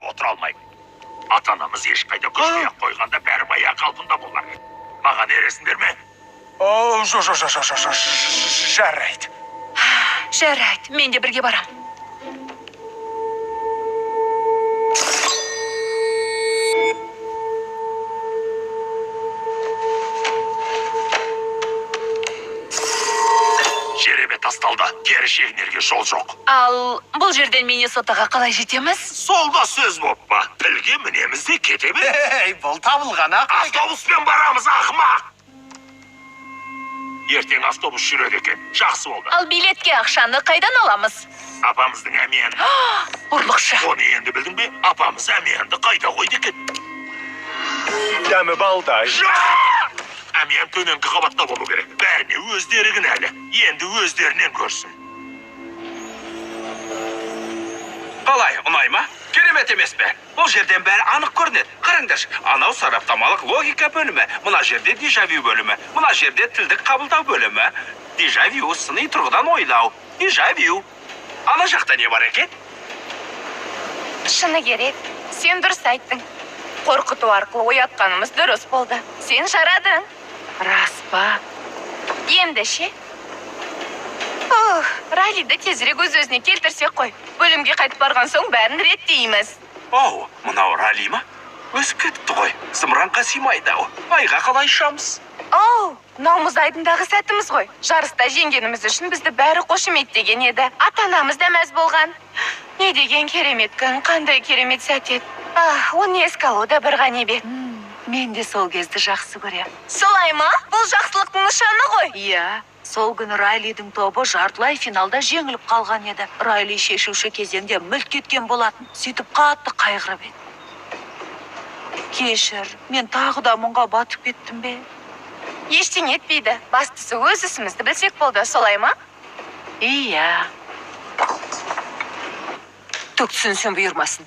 отыра алмаймын. Ата-анамыз ешқайда көшпей қойғанда бәрі баяғы қалпында болар. Маған ересіңдер ме? Жарайды. Жарайды, мен де бірге барам. Жеребе тасталды, кері шегінерге жол жоқ. Ал бұл жерден Миннесотаға қалай жетеміз? Солда сөз боп па, пілге мінеміз де кетеміз. Бұл табылған ақ. Автобуспен барамыз, ақымақ. Ертең автобус жүреді екен, жақсы болды. Ал билетке ақшаны қайдан аламыз? Апамыздың әмияны. Ұрлықшы. Оны енді білдің бе? Апамыз әмиянды қайда қойды екен? Дәмі балдай. Әмиян төменгі қабатта болу керек. Бәріне өздері кінәлі. Енді өздерінен көрсін. Қалай, ұнай ма? Керемет емес пе? Бұл жерден бәрі анық көрінеді. Қараңдаршы, анау сараптамалық логика бөлімі, мына жерде дежавю бөлімі, мына жерде тілдік қабылдау бөлімі. Дежавю сыни тұрғыдан ойлау. Дежавю. Ана жақта не бар екен? Шыны керек, сен дұрыс айттың. Қорқыту арқылы оятқанымыз дұрыс болды. Сен жарадың. Рас па? Енді ше? Райлиді тезірек өз-өзіне келтірсек қой. Бөлімге қайтып барған соң бәрін реттейміз. Оу, мынау Райли ма? Өсіп кетіпті ғой. Зымыранға сыймайды ау. Айға қалай ұшамыз? Наумыз айдындағы сәтіміз ғой. Жарыста жеңгеніміз үшін бізді бәрі қошеметтеген еді. Ата-анамыз да мәз болған. Не деген керемет күн, қандай керемет сәт еді. Оны еске алу да бір ғанибет. Мен де сол кезді жақсы көрем. Солай ма? Бұл жақсылықтың нышаны ғой. Иә, сол күні Райлидің тобы жартылай финалда жеңіліп қалған еді. Райли шешуші кезеңде мүлт кеткен болатын. Сөйтіп қатты қайғырып еді. Кешір, мен тағы да мұңға батып кеттім бе? Ештеңе етпейді. Бастысы өз ісімізді білсек болды, солай ма? Иә. Түк түсінсем бұйырмасын.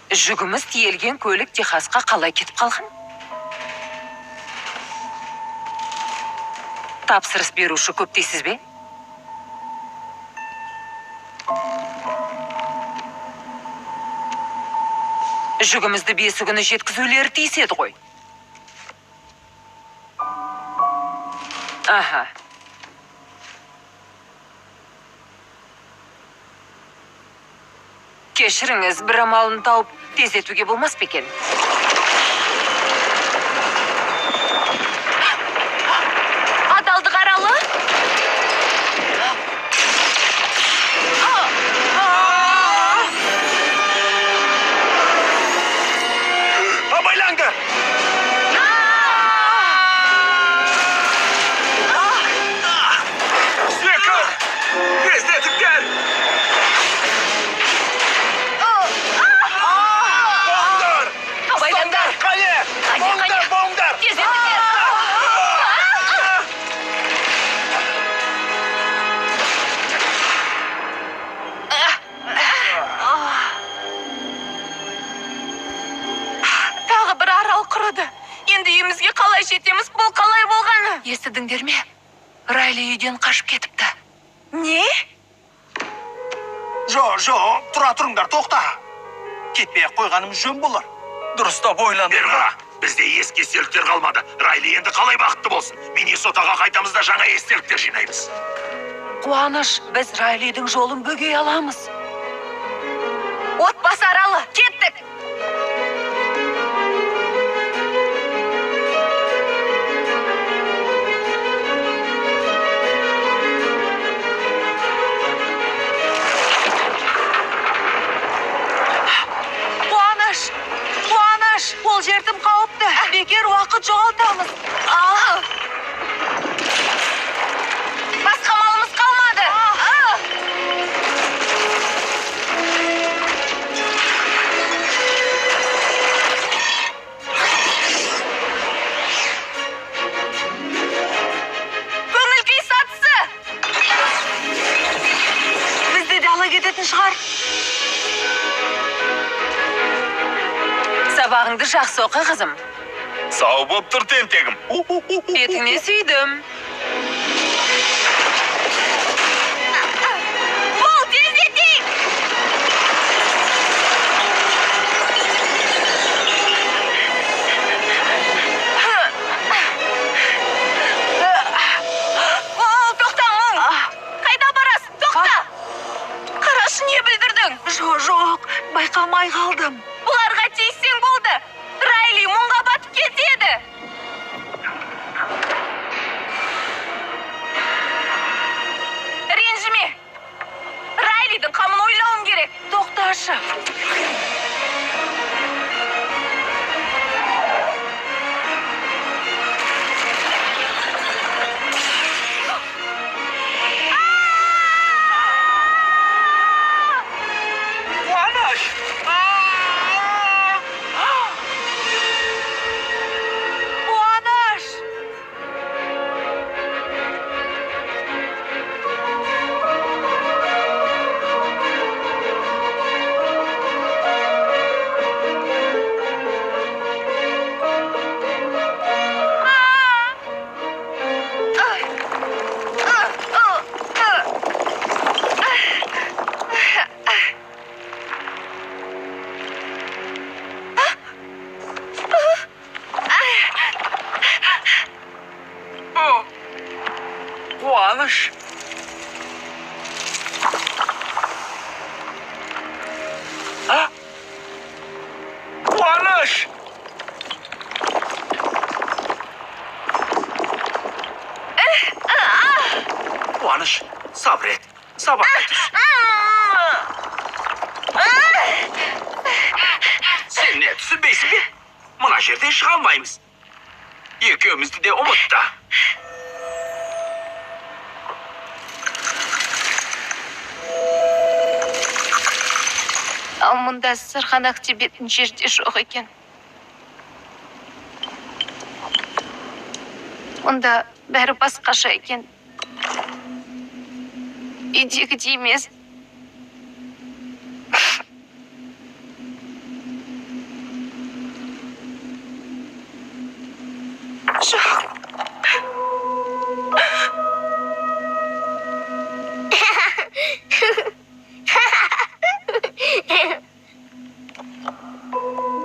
Жүгіміз тиелген көлік Техасқа қалай кетіп қалған? Тапсырыс беруші көп дейсіз бе? Жүгімізді бесі күні жеткізулері тиіс еді ғой. Аха. Кешіріңіз, бір амалын тауып тездетуге болмас па екен? Адалдық аралы? Абайлаңдар! Свекар! Тездетіңдер! Абайлаңдар! Қане! Боңдар! Тездетіңдер! Тағы бір арал құрыды. Енді үйімізге қалай жетеміз, бұл қалай болғаны? Естідіңдер ме? Райли үйден қашып кетіпті. Не? Тұра тұрыңдар, тоқта. Кетпей қойғанымыз жөн болар. Дұрыстап ойландым. Бер қара, бізде ескі естеліктер қалмады. Райли енді қалай бақытты болсын. Миннесотаға қайтамыз да жаңа естеліктер жинаймыз. Қуаныш, біз Райлидің жолын бөгей аламыз. Отбасы аралы, кеттік! Қуаныш, ол жердім қауіпті. Бекер уақыт жоғалтамыз. Басқа малымыз қалмады. Көңіл күй сатысы. Бізді де ала кететін шығар. Сабағыңды жақсы оқы, қызым. Сау боп тұр, тентегім. Бетіңе сүйдім. Бұл, тездетейік! көрдің? Жоқ, байқамай қалдым. Бұларға тиіссең болды. Райли мұңға батып кетеді. Ренжіме. Райлидің қамын ойлауым керек. Тоқташы. Қуаныш! Қуаныш! Қуаныш. Қуаныш. Қуаныш, сабыр ет. Сабаққа түс. Sen ne түсінбейсің бе? Мына жерден шыға алмаймыз. Екеумізді де ұмытты. Ал мұнда сырғанақ тебетін жерде жоқ екен. Мұнда бәрі басқаша екен. Үйдегідей емес. Жоқ.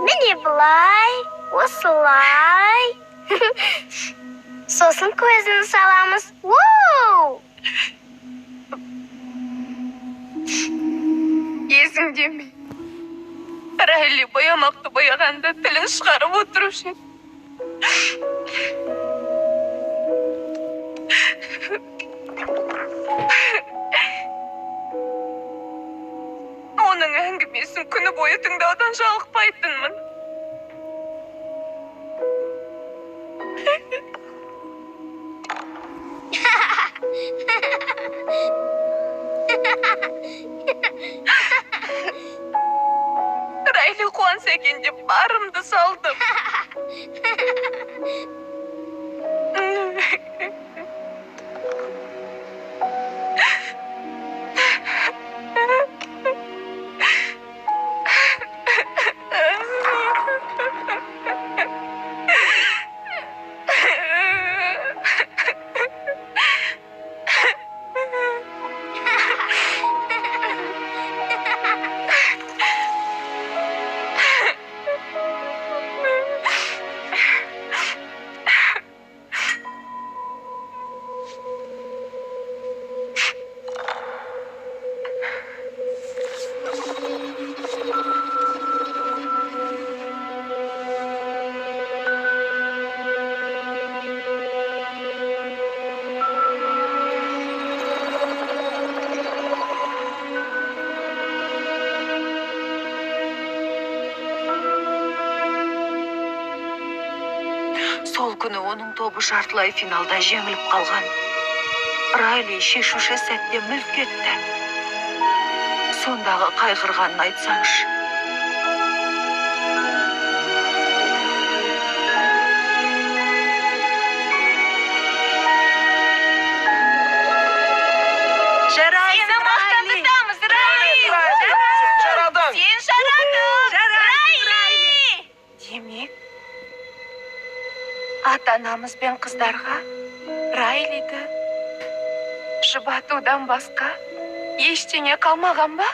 Міне бұлай, осылай. Сосын көзін саламыз. Воу! Есіңде ме? Райли боямақты бояғанда тілін шығарып отырушы еді. Оның әңгімесін күні бойы тыңдаудан жалықпайтынмын. Райли қуанса екен деп барымды салдым. Сол күні оның тобы жартылай финалда жеңіліп қалған. Райли шешуші сәтте мүлт кетті. Сондағы қайғырғанын айтсаңшы. Сені мақтан тұтамыз, Райли! Жарадың. Сен жарадың! Райли! Демек, ата-анамыз бен қыздарға Райлиді жұбатудан басқа ештеңе қалмаған ба?